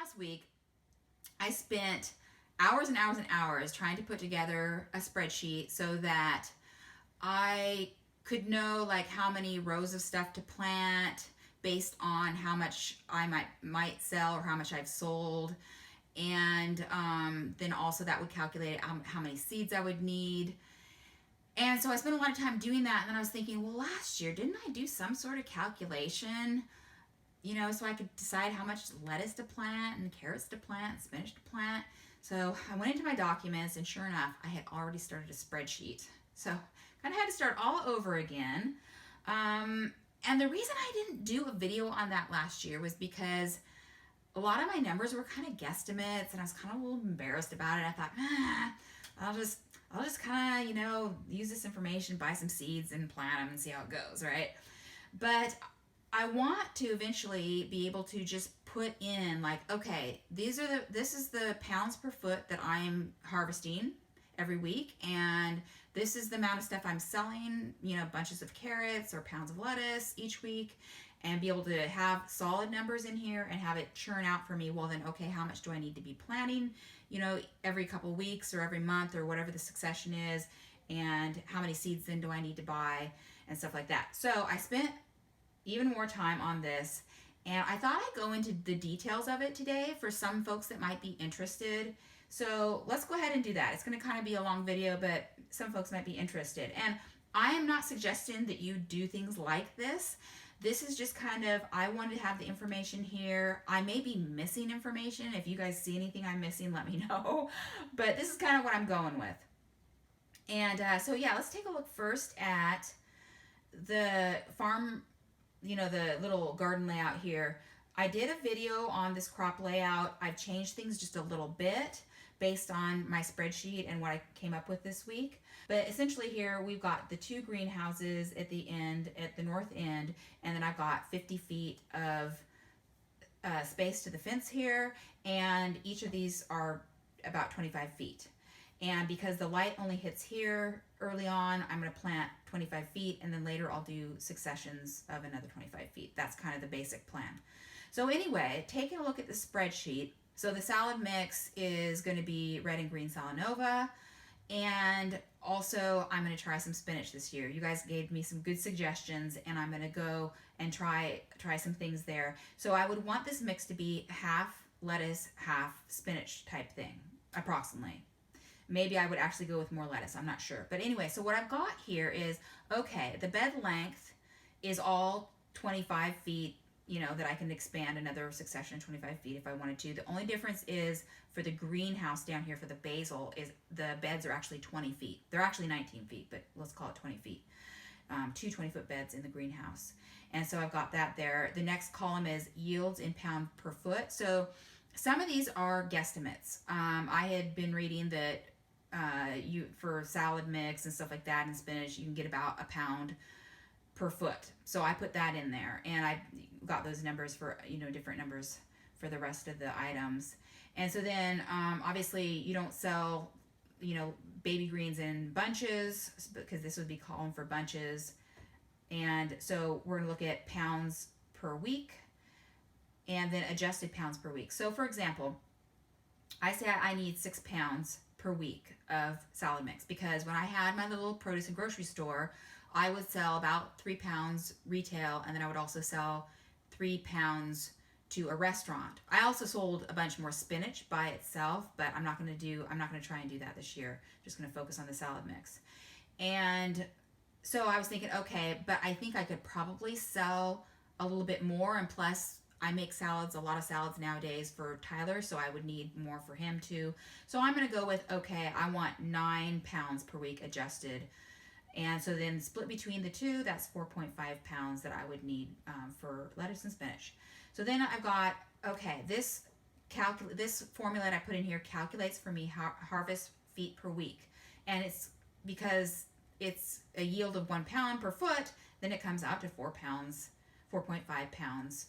last week, I spent hours and hours and hours trying to put together a spreadsheet so that I could know like how many rows of stuff to plant based on how much I might sell or how much I've sold. And then also that would calculate how many seeds I would need. And so I spent a lot of time doing that. And then I was thinking, well, last year, didn't I do some sort of calculation, so I could decide how much lettuce to plant and carrots to plant, spinach to plant. So I went into my documents, and sure enough, I had already started a spreadsheet. So kind of had to start all over again. And the reason I didn't do a video on that last year was because a lot of my numbers were kind of guesstimates, and I was kind of a little embarrassed about it. I thought, I'll just kind of, use this information, buy some seeds and plant them and see how it goes, right? But I want to eventually be able to just put in like, okay, this is the pounds per foot that I'm harvesting every week, and this is the amount of stuff I'm selling, bunches of carrots or pounds of lettuce each week, and be able to have solid numbers in here and have it churn out for me. Well, then, okay, how much do I need to be planting, every couple weeks or every month or whatever the succession is, and how many seeds then do I need to buy and stuff like that. So I spent even more time on this, and I thought I'd go into the details of it today for some folks that might be interested. So let's go ahead and do that. It's going to kind of be a long video, but some folks might be interested. And I am not suggesting that you do things like this. This is just kind of, I wanted to have the information here. I may be missing information. If you guys see anything I'm missing, let me know. But this is kind of what I'm going with. And so yeah, let's take a look first at the farm, the little garden layout here. I did a video on this crop layout. I've changed things just a little bit based on my spreadsheet and what I came up with this week. But essentially here we've got the two greenhouses at the end, at the north end, and then I've got 50 feet of space to the fence here, and each of these are about 25 feet. And because the light only hits here early on, I'm going to plant 25 feet, and then later I'll do successions of another 25 feet. That's kind of the basic plan. So anyway, taking a look at the spreadsheet, so the salad mix is going to be red and green Salanova, and also I'm going to try some spinach this year. You guys gave me some good suggestions, and I'm going to go and try some things there. So I would want this mix to be half lettuce, half spinach type thing, approximately. Maybe I would actually go with more lettuce, I'm not sure. But anyway, so what I've got here is, okay, the bed length is all 25 feet, that I can expand another succession 25 feet if I wanted to. The only difference is for the greenhouse down here for the basil is the beds are actually 20 feet. They're actually 19 feet, but let's call it 20 feet. Two 20-foot beds in the greenhouse. And so I've got that there. The next column is yields in pound per foot. So some of these are guesstimates. I had been reading that for salad mix and stuff like that and spinach, you can get about a pound per foot. So I put that in there, and I got those numbers for, different numbers for the rest of the items. And so then, obviously you don't sell, baby greens in bunches, because this would be calling for bunches. And so we're gonna look at pounds per week and then adjusted pounds per week. So for example, I say I need 6 pounds per week of salad mix, because when I had my little produce and grocery store, I would sell about 3 pounds retail, and then I would also sell 3 pounds to a restaurant. I also sold a bunch more spinach by itself, but I'm not going to try and do that this year. I'm just going to focus on the salad mix. And so I was thinking, okay, but I think I could probably sell a little bit more, and plus I make salads, a lot of salads nowadays for Tyler, so I would need more for him too. So I'm going to go with, okay, I want 9 pounds per week adjusted. And so then split between the two, that's 4.5 pounds that I would need for lettuce and spinach. So then I've got, okay, this formula that I put in here calculates for me harvest feet per week. And it's because it's a yield of 1 pound per foot, then it comes out to 4 pounds, 4.5 pounds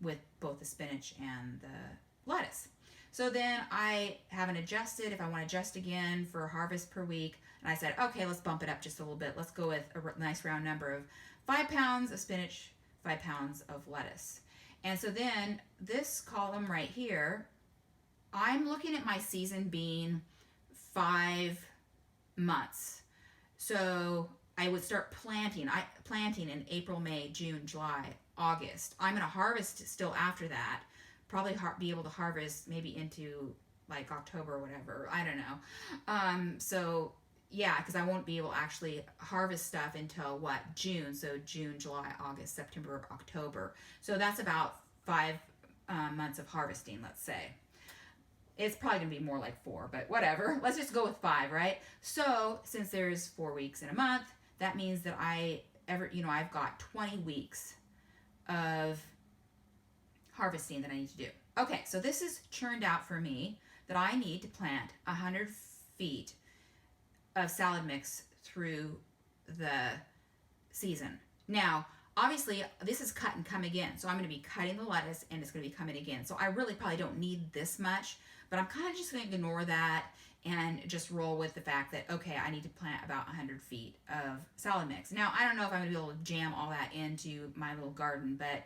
with both the spinach and the lettuce. So then I haven't adjusted. If I want to adjust again for harvest per week, and I said, okay, let's bump it up just a little bit. Let's go with a nice round number of 5 pounds of spinach, 5 pounds of lettuce. And so then this column right here I'm looking at my season being 5 months. So I would start planting. Planting in April, May, June, July, August. I'm gonna harvest still after that. Probably be able to harvest maybe into like October or whatever. I don't know. So yeah, because I won't be able to actually harvest stuff until what, June. So June, July, August, September, October. So that's about 5 months of harvesting, let's say. It's probably gonna be more like 4, but whatever. Let's just go with 5, right? So since there's 4 weeks in a month, that means that I've got 20 weeks of harvesting that I need to do. Okay, so this is churned out for me that I need to plant 100 feet of salad mix through the season. Now, obviously, this is cut and come again, so I'm going to be cutting the lettuce and it's going to be coming again. So I really probably don't need this much, but I'm kind of just going to ignore that and just roll with the fact that, okay, I need to plant about 100 feet of salad mix. Now, I don't know if I'm going to be able to jam all that into my little garden, but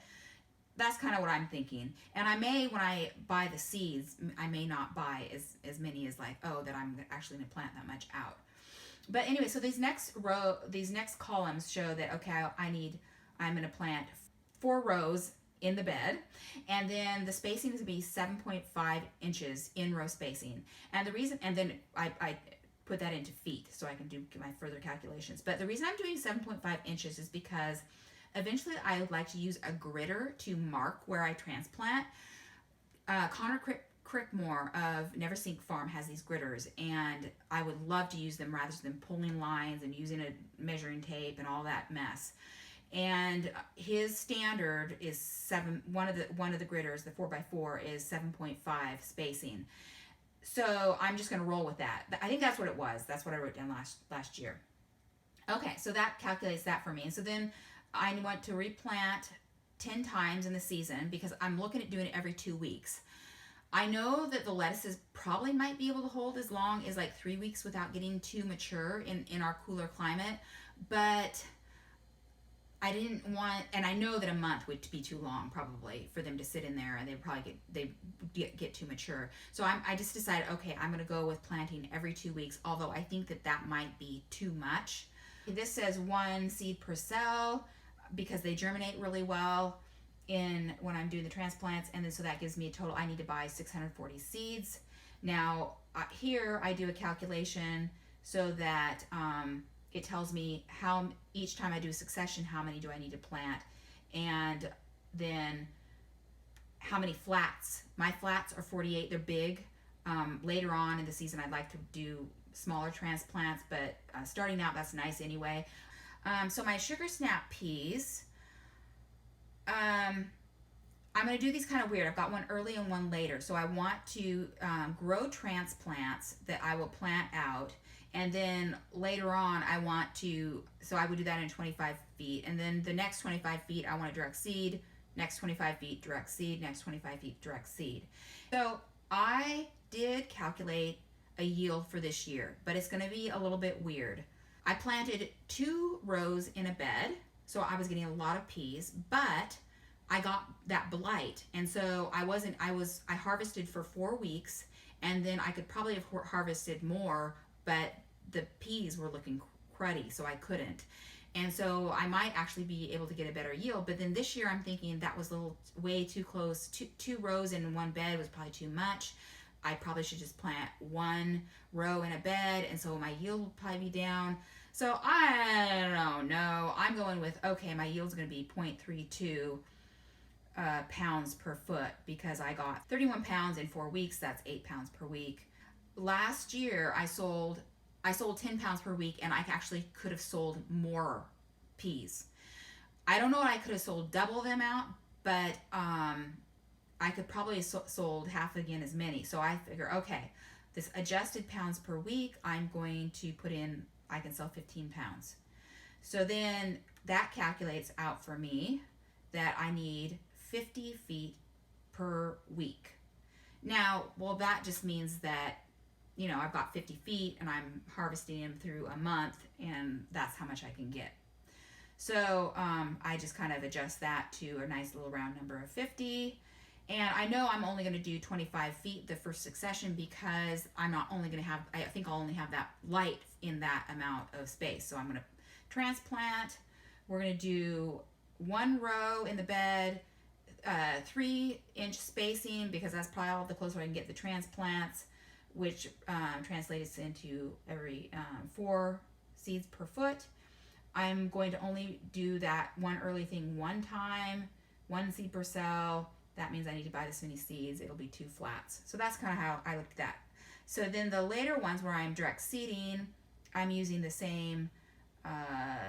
that's kind of what I'm thinking. And I may, when I buy the seeds, I may not buy as many as that I'm actually going to plant that much out. But anyway, so these next columns show that, okay, I'm going to plant 4 rows in the bed, and then the spacing is going to be 7.5 inches in row spacing. And then I put that into feet so I can do my further calculations. But the reason I'm doing 7.5 inches is because eventually I would like to use a gritter to mark where I transplant. Conor Crickmore of Neversink farm has these gritters, and I would love to use them rather than pulling lines and using a measuring tape and all that mess. And his standard is one of the gritters, the 4x4, is 7.5 spacing. So I'm just going to roll with that. I think that's what it was. That's what I wrote down last year. Okay, so that calculates that for me. And so then I want to replant 10 times in the season because I'm looking at doing it every 2 weeks. I know that the lettuces probably might be able to hold as long as 3 weeks without getting too mature in our cooler climate, but I didn't want, and I know that a month would be too long probably for them to sit in there, and they'd get too mature. So I just decided, okay, I'm going to go with planting every 2 weeks, although I think that might be too much. This says 1 seed per cell because they germinate really well when I'm doing the transplants, and then so that gives me a total. I need to buy 640 seeds. Now here I do a calculation so that it tells me how each time I do a succession, how many do I need to plant, and then how many flats. My flats are 48. They're big. Later on in the season, I'd like to do smaller transplants, but starting out, that's nice anyway. So my sugar snap peas, I'm going to do these kind of weird. I've got one early and one later. So I want to grow transplants that I will plant out. And then later on, I would do that in 25 feet. And then the next 25 feet, I want to direct seed. Next 25 feet, direct seed. Next 25 feet, direct seed. So I did calculate a yield for this year, but it's going to be a little bit weird. I planted 2 rows in a bed, so I was getting a lot of peas, but I got that blight, and so I harvested for 4 weeks, and then I could probably have harvested more, but the peas were looking cruddy, so I couldn't. And so I might actually be able to get a better yield, but then this year I'm thinking that was a little way too close. 2 rows in one bed was probably too much. I probably should just plant 1 row in a bed, and so my yield will probably be down. So I don't know. I'm going with, okay, my yield's going to be 0.32 pounds per foot because I got 31 pounds in 4 weeks. That's 8 pounds per week. Last year I sold 10 pounds per week, and I actually could have sold more peas. I don't know what I could have sold double the amount, but I could probably have sold half again as many. So I figure, okay, this adjusted pounds per week, I'm going to put in, I can sell 15 pounds. So then that calculates out for me that I need 50 feet per week. Now, well, that just means that, I've got 50 feet and I'm harvesting them through a month, and that's how much I can get. So I just kind of adjust that to a nice little round number of 50. And I know I'm only going to do 25 feet the first succession because I'm not only going to have, I think I'll only have that light in that amount of space. So I'm going to transplant. We're going to do one row in the bed, 3-inch spacing, because that's probably all the closer I can get the transplants, which translates into every 4 seeds per foot. I'm going to only do that one early thing one time, 1 seed per cell. That means I need to buy this many seeds. It'll be 2 flats. So that's kind of how I look at that. So then the later ones where I'm direct seeding, I'm using the same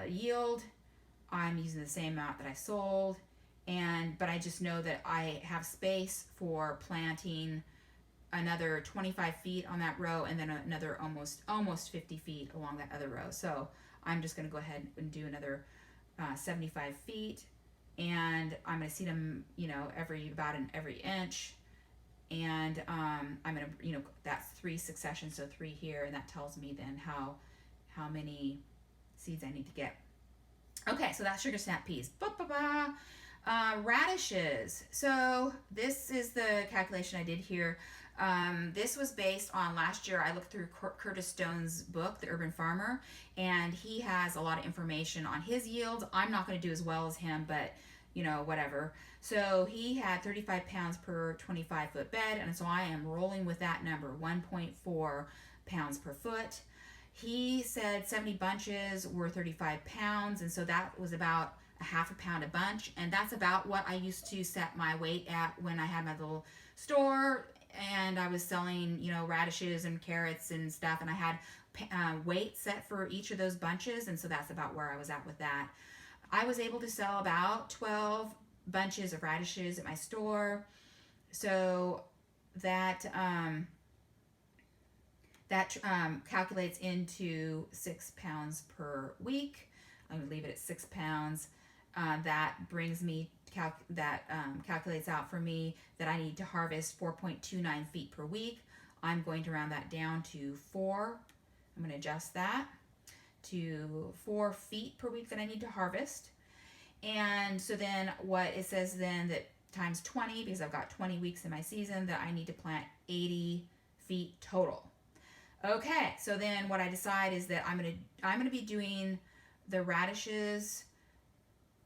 yield. I'm using the same amount that I sold. But I just know that I have space for planting another 25 feet on that row, and then another almost 50 feet along that other row. So I'm just going to go ahead and do another 75 feet, and I'm going to seed them, every inch. And I'm going to, that's 3 successions, so 3 here, and that tells me then how many seeds I need to get. Okay, so that's sugar snap peas. Radishes. So this is the calculation I did here. This was based on last year. I looked through Curtis Stone's book, The Urban Farmer, and he has a lot of information on his yields. I'm not going to do as well as him, but whatever. So he had 35 pounds per 25-foot bed, and so I am rolling with that number, 1.4 pounds per foot. He said 70 bunches were 35 pounds, and so that was about a half a pound a bunch, and that's about what I used to set my weight at when I had my little store and I was selling, radishes and carrots and stuff, and I had weight set for each of those bunches, and so that's about where I was at with that. I was able to sell about 12 bunches of radishes at my store, so that calculates into 6 pounds per week. I'm going to leave it at 6 pounds. That brings me calculates out for me that I need to harvest 4.29 feet per week. I'm going to round that down to 4. I'm going to adjust that to 4 feet per week that I need to harvest. And so then what it says then that times 20, because I've got 20 weeks in my season, that I need to plant 80 feet total. Okay, so then what I decide is that I'm gonna be doing the radishes,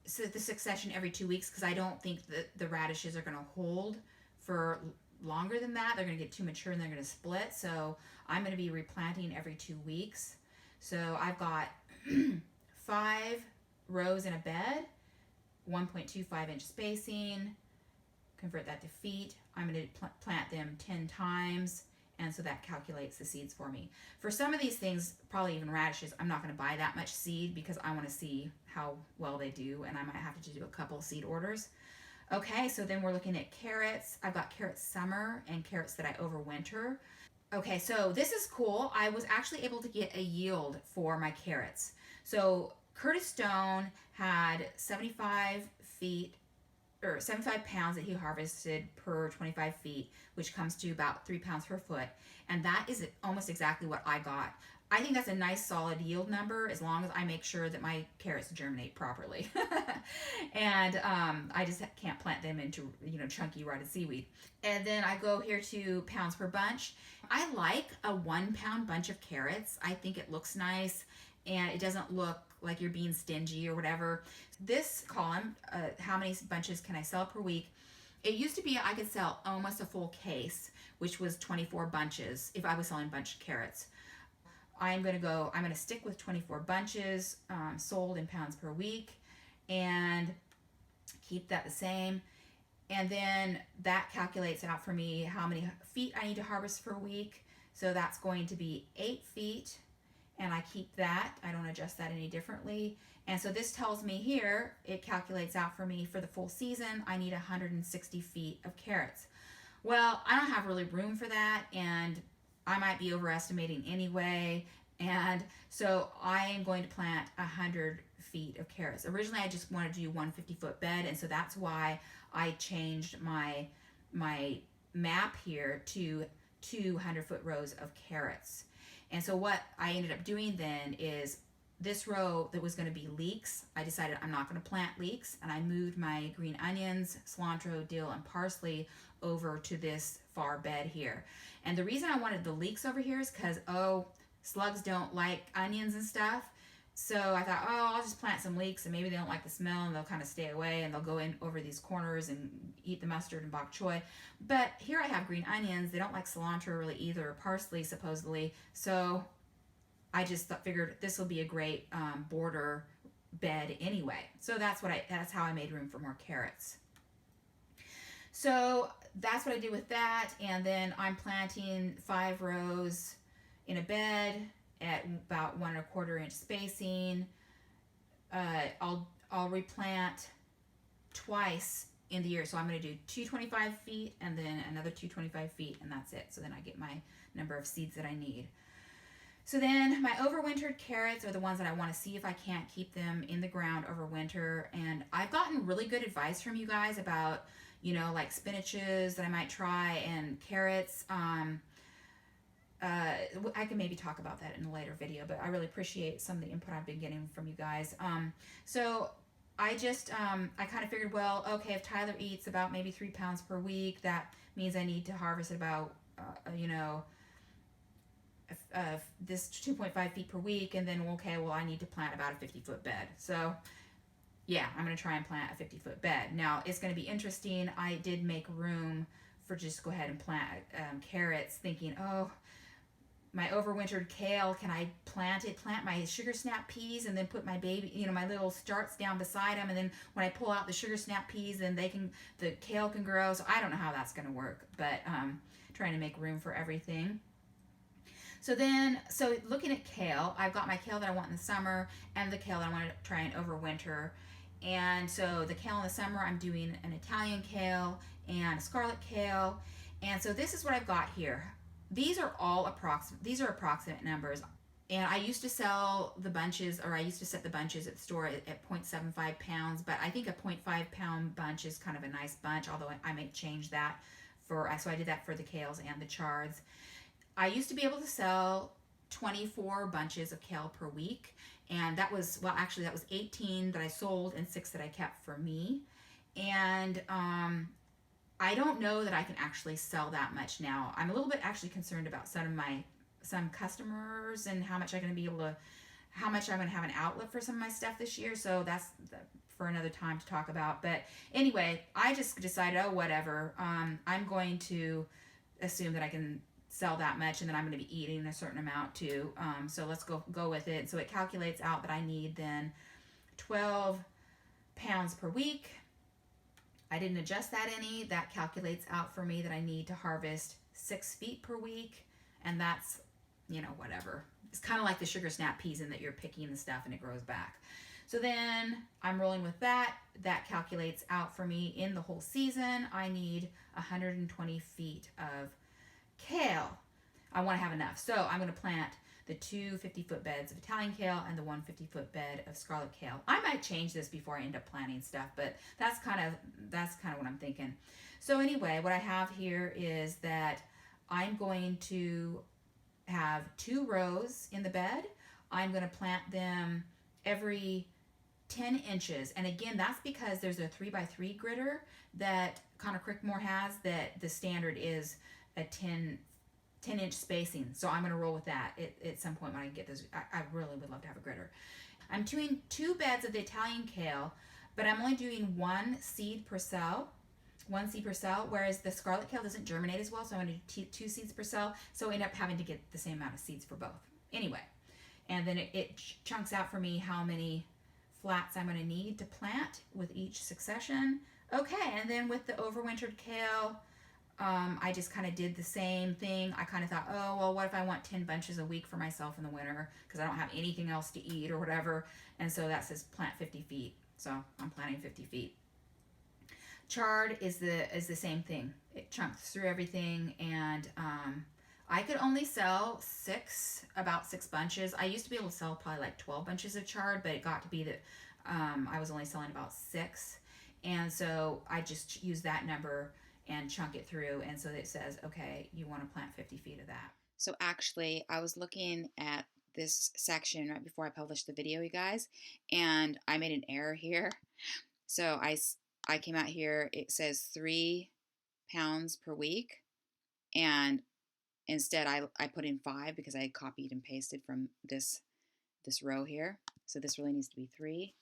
so the succession every 2 weeks, because I don't think that the radishes are going to hold for longer than that. They're going to get too mature and they're going to split. So I'm going to be replanting every 2 weeks. So I've got 5 rows in a bed, 1.25-inch spacing. Convert that to feet. I'm going to plant them 10 times. And so that calculates the seeds for me. For some of these things, probably even radishes, I'm not going to buy that much seed because I want to see how well they do, and I might have to do a couple seed orders. Okay, so then we're looking at carrots. I've got carrots summer and carrots that I overwinter. Okay, so this is cool. I was actually able to get a yield for my carrots. So Curtis Stone had 75 pounds that he harvested per 25 feet, which comes to about 3 pounds per foot. And that is almost exactly what I got. I think that's a nice solid yield number as long as I make sure that my carrots germinate properly. And I just can't plant them into, chunky rotted seaweed. And then I go here to pounds per bunch. I like a 1 pound bunch of carrots. I think it looks nice and it doesn't look like you're being stingy or whatever. This column, how many bunches can I sell per week? It used to be I could sell almost a full case, which was 24 bunches if I was selling bunch of carrots. I'm going to stick with 24 bunches sold in pounds per week and keep that the same. And then that calculates out for me how many feet I need to harvest per week. So that's going to be 8 feet. And I keep that. I don't adjust that any differently. And so this tells me here, it calculates out for me for the full season, I need 160 feet of carrots. Well, I don't have really room for that, and I might be overestimating anyway. And so I am going to plant 100 feet of carrots. Originally, I just wanted to do 150-foot bed, and so that's why I changed my map here to 200-foot rows of carrots. And so what I ended up doing then is this row that was going to be leeks, I decided I'm not going to plant leeks, and I moved my green onions, cilantro, dill, and parsley over to this far bed here. And the reason I wanted the leeks over here is because, oh, slugs don't like onions and stuff. So I thought, oh, I'll just plant some leeks and maybe they don't like the smell and they'll kind of stay away and they'll go in over these corners and eat the mustard and bok choy. But here I have green onions. They don't like cilantro really either, or parsley supposedly. So I just figured this will be a great border bed anyway. So that's how I made room for more carrots. So that's what I did with that. And then I'm planting 5 rows in a bed at about 1¼ inch spacing. I'll replant twice in the year. So I'm going to do 225 feet and then another 225 feet, and that's it. So then I get my number of seeds that I need. So then my overwintered carrots are the ones that I want to see if I can't keep them in the ground over winter. And I've gotten really good advice from you guys about, like spinaches that I might try and carrots. I can maybe talk about that in a later video, but I really appreciate some of the input I've been getting from you guys. So I just, I kind of figured, well, okay, if Tyler eats about maybe 3 pounds per week, that means I need to harvest about, this 2.5 feet per week. And then, okay, well, I need to plant about a 50-foot bed. So yeah, I'm going to try and plant a 50-foot bed. Now, it's going to be interesting. I did make room for just go ahead and plant carrots, thinking, oh, my overwintered kale, can I plant my sugar snap peas and then put my baby, my little starts down beside them, and then when I pull out the sugar snap peas, then the kale can grow. So I don't know how that's going to work, but trying to make room for everything. So looking at kale, I've got my kale that I want in the summer and the kale that I want to try and overwinter. And so the kale in the summer, I'm doing an Italian kale and a scarlet kale. And so this is what I've got here. These are all approximate numbers. And I used to sell the bunches, or I used to set the bunches at the store at 0.75 pounds, but I think a 0.5 pound bunch is kind of a nice bunch, although I may change that so I did that for the kales and the chards. I used to be able to sell 24 bunches of kale per week, and that was 18 that I sold and 6 that I kept for me. And I don't know that I can actually sell that much now. I'm a little bit actually concerned about some customers and how much I'm going to have an outlet for some of my stuff this year. So that's for another time to talk about. But anyway, I just decided, oh, whatever. I'm going to assume that I can sell that much, and then I'm going to be eating a certain amount too. So let's go with it. So it calculates out that I need then 12 pounds per week. I didn't adjust that any. That calculates out for me that I need to harvest 6 feet per week, and that's, whatever. It's kind of like the sugar snap peas in that you're picking the stuff and it grows back. So then I'm rolling with that. That calculates out for me in the whole season. I need 120 feet of kale. I want to have enough. So I'm going to plant the 2 50-foot beds of Italian kale and the 1 50-foot bed of scarlet kale. I might change this before I end up planting stuff, but that's kind of what I'm thinking. So anyway, what I have here is that I'm going to have 2 rows in the bed. I'm going to plant them every 10 inches. And again, that's because there's a 3x3 gritter that Conor Crickmore has, that the standard is a 10-inch spacing. So I'm going to roll with that at some point when I get this. I really would love to have a gritter. I'm doing 2 beds of the Italian kale, but I'm only doing 1 seed per cell. 1 seed per cell, whereas the scarlet kale doesn't germinate as well, so I'm going to do 2 seeds per cell. So I end up having to get the same amount of seeds for both. Anyway, and then it chunks out for me how many flats I'm going to need to plant with each succession. Okay, and then with the overwintered kale, I just kind of did the same thing. I kind of thought, oh, well, what if I want 10 bunches a week for myself in the winter because I don't have anything else to eat or whatever. And so that says plant 50 feet. So I'm planting 50 feet. Chard is the same thing. It chunks through everything, and I could only sell about 6 bunches. I used to be able to sell probably like 12 bunches of chard, but it got to be that I was only selling about 6. And so I just used that number and chunk it through, and so it says, okay, you want to plant 50 feet of that. So actually, I was looking at this section right before I published the video, you guys, and I made an error here. So I came out here, it says 3 pounds per week, and instead I put in 5 because I copied and pasted from this row here. So this really needs to be 3.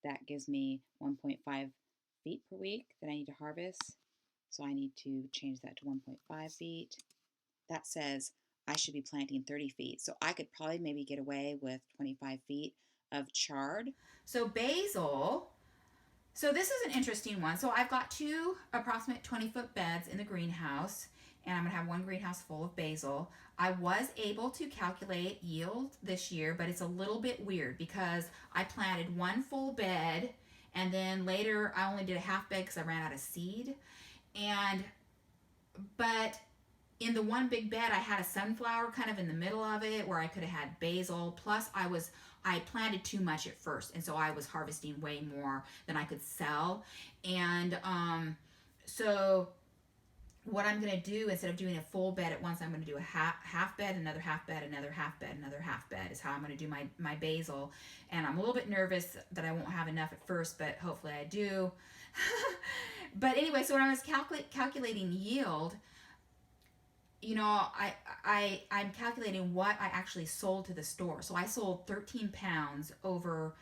That gives me 1.5 feet per week that I need to harvest. So I need to change that to 1.5 feet. That says I should be planting 30 feet. So I could probably maybe get away with 25 feet of chard. So basil, so this is an interesting one. So I've got 2 approximate 20-foot beds in the greenhouse, and I'm gonna have 1 greenhouse full of basil. I was able to calculate yield this year, but it's a little bit weird because I planted 1 full bed, and then later I only did a half bed because I ran out of seed. But in the 1 big bed, I had a sunflower kind of in the middle of it where I could have had basil. Plus, I planted too much at first, and so I was harvesting way more than I could sell. And so what I'm going to do, instead of doing a full bed at once, I'm going to do a half bed, another half bed, another half bed, another half bed is how I'm going to do my basil. And I'm a little bit nervous that I won't have enough at first, but hopefully I do. But anyway, so when I was calculating yield, you know, I'm calculating what I actually sold to the store. So I sold 13 pounds over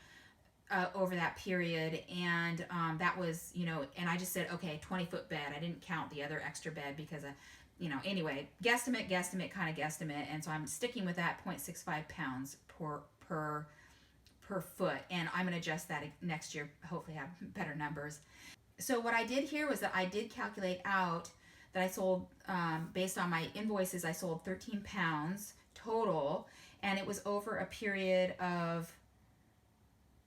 that period, and that was, you know, and I just said, okay, 20-foot bed. I didn't count the other extra bed because, you know, anyway, guesstimate, kind of guesstimate, and so I'm sticking with that 0.65 pounds per foot, and I'm going to adjust that next year, hopefully have better numbers. So what I did here was that I did calculate out that I sold, based on my invoices, I sold 13 pounds total, and it was over a period of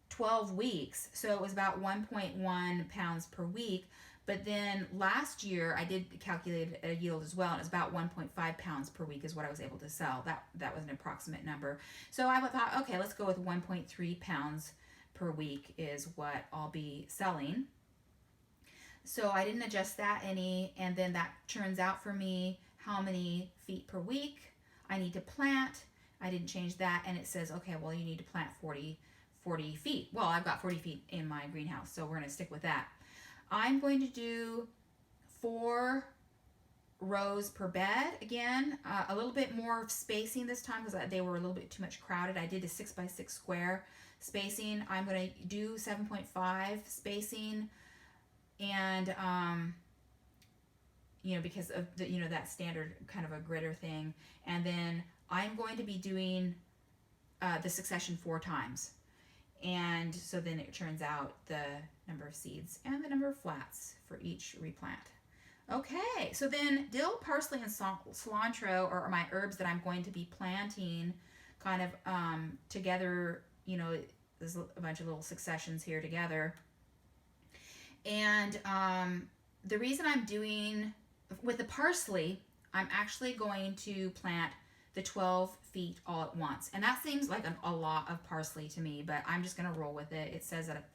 12 weeks. So it was about 1.1 pounds per week. But then last year I did calculate a yield as well, and it was about 1.5 pounds per week is what I was able to sell. That was an approximate number. So I thought, okay, let's go with 1.3 pounds per week is what I'll be selling. So I didn't adjust that any, and then that turns out for me how many feet per week I need to plant. I didn't change that, and it says, okay, well, you need to plant 40 feet. Well, I've got 40 feet in my greenhouse, so we're going to stick with that. I'm going to do 4 rows per bed again, a little bit more spacing this time because they were a little bit too much crowded. I did a 6x6 square spacing. I'm going to do 7.5 spacing, and you know, because of the, you know, that standard kind of a gritter thing. And then I'm going to be doing the succession 4 times. And so then it turns out the number of seeds and the number of flats for each replant. Okay, so then dill, parsley, and cilantro are my herbs that I'm going to be planting kind of together. You know, there's a bunch of little successions here together. And the reason I'm doing, with the parsley, I'm actually going to plant the 12 feet all at once. And that seems like a lot of parsley to me, but I'm just going to roll with it. It says that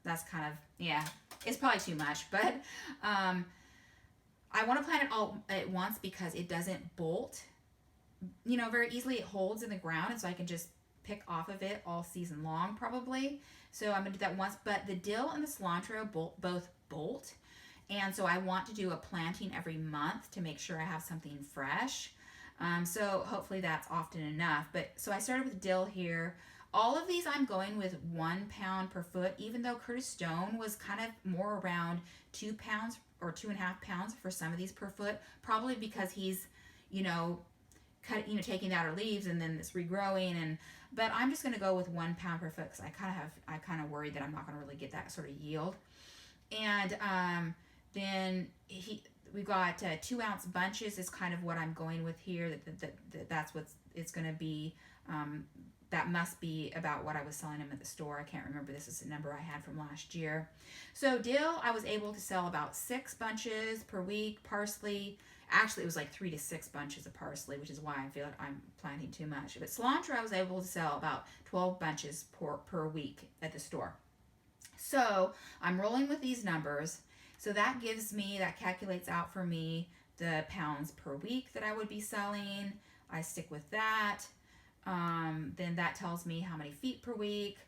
that's kind of, yeah, it's probably too much. But I want to plant it all at once because it doesn't bolt, you know, very easily. It holds in the ground, and so I can just pick off of it all season long probably. So I'm going to do that once. But the dill and the cilantro both bolt. And so I want to do a planting every month to make sure I have something fresh. So hopefully that's often enough. But so I started with dill here. All of these I'm going with 1 pound per foot, even though Curtis Stone was kind of more around 2 pounds or 2.5 pounds for some of these per foot, probably because he's, you know, taking the outer leaves and then it's regrowing. But I'm just going to go with 1 pound per foot because I kind of worried that I'm not going to really get that sort of yield. And then we've got 2 ounce bunches is kind of what I'm going with here. That's what it's going to be. That must be about what I was selling them at the store. I can't remember. This is the number I had from last year. So dill, I was able to sell about 6 bunches per week. Parsley, actually it was like 3 to 6 bunches of parsley, which is why I feel like I'm planting too much. But cilantro, I was able to sell about 12 bunches per week at the store. So I'm rolling with these numbers. So that calculates out for me the pounds per week that I would be selling. I stick with that. then that tells me how many feet per week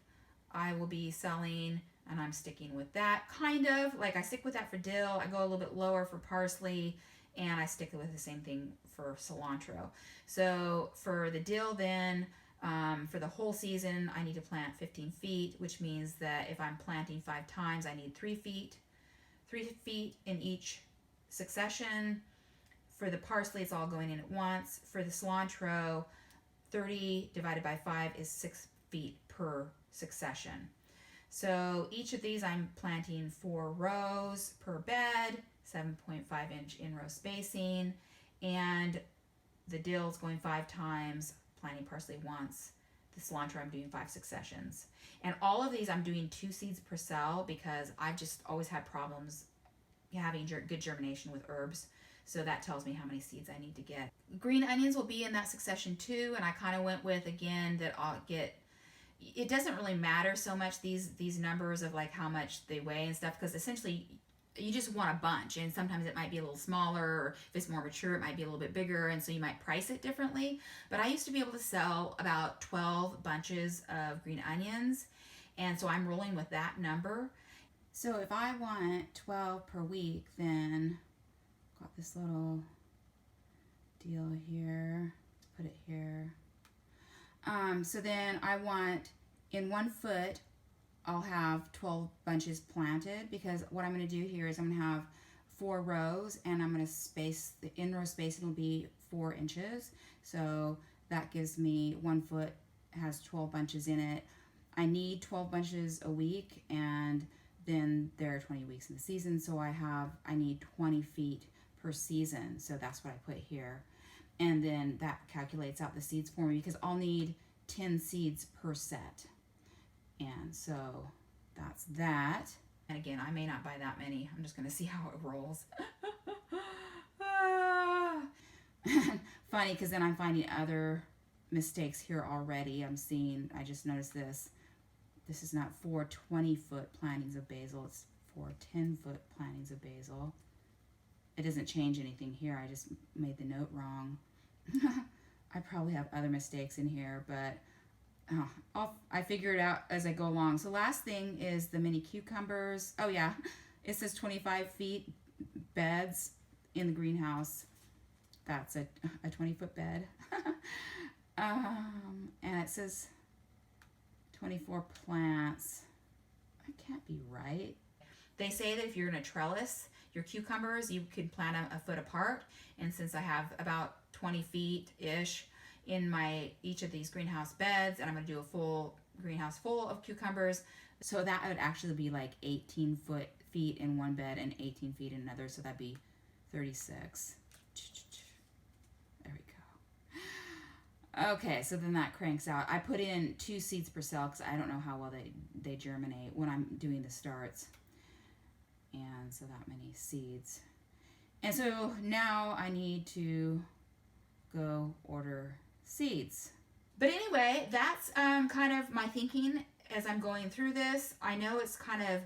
I will be selling, and I'm sticking with that. Kind of like I stick with that for dill. I go a little bit lower for parsley, and I stick with the same thing for cilantro. So for the dill, then for the whole season, I need to plant 15 feet, which means that if I'm planting 5 times, I need 3 feet. 3 feet in each succession. For the parsley, it's all going in at once. For the cilantro, 30 divided by 5 is 6 feet per succession. So each of these I'm planting 4 rows per bed, 7.5-inch in-row spacing, and the dill is going 5 times, planting parsley once. The cilantro I'm doing 5 successions. And all of these I'm doing 2 seeds per cell because I've just always had problems having good germination with herbs. So that tells me how many seeds I need to get. Green onions will be in that succession too, and I kind of went with, again, that I'll get, it doesn't really matter so much these numbers of like how much they weigh and stuff, because essentially you just want a bunch, and sometimes it might be a little smaller, or if it's more mature it might be a little bit bigger, and so you might price it differently. But I used to be able to sell about 12 bunches of green onions, and so I'm rolling with that number. So if I want 12 per week, then got this little deal here. Let's put it here. So then I want, in 1 foot, I'll have 12 bunches planted, because what I'm going to do here is I'm going to have 4 rows, and I'm going to space, the in-row spacing will be 4 inches. So that gives me 1 foot has 12 bunches in it. I need 12 bunches a week, and then there are 20 weeks in the season, so I need 20 feet per season. So that's what I put here. And then that calculates out the seeds for me, because I'll need 10 seeds per set. And so that's that. And again, I may not buy that many. I'm just going to see how it rolls. Funny, because then I'm finding other mistakes here already. I just noticed this. This is not 4 20-foot plantings of basil. It's 4 10-foot plantings of basil. It doesn't change anything here. I just made the note wrong. I probably have other mistakes in here, but I figure it out as I go along. So last thing is the mini cucumbers. Oh yeah, it says 25 feet beds in the greenhouse. That's a 20-foot bed. And it says 24 plants. That can't be right. They say that if you're going to trellis your cucumbers, you can plant them a foot apart. And since I have about 20 feet-ish in each of these greenhouse beds, and I'm going to do a full greenhouse full of cucumbers, so that would actually be like 18 feet in one bed and 18 feet in another, so that'd be 36. There we go. Okay, so then that cranks out. I put in 2 seeds per cell because I don't know how well they germinate when I'm doing the starts. And so that many seeds. And so now I need to go order seeds. But anyway, that's kind of my thinking as I'm going through this. I know it's kind of,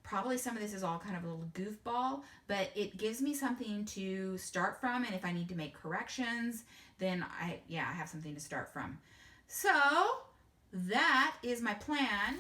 probably some of this is all kind of a little goofball, but it gives me something to start from, and if I need to make corrections, then I have something to start from. So that is my plan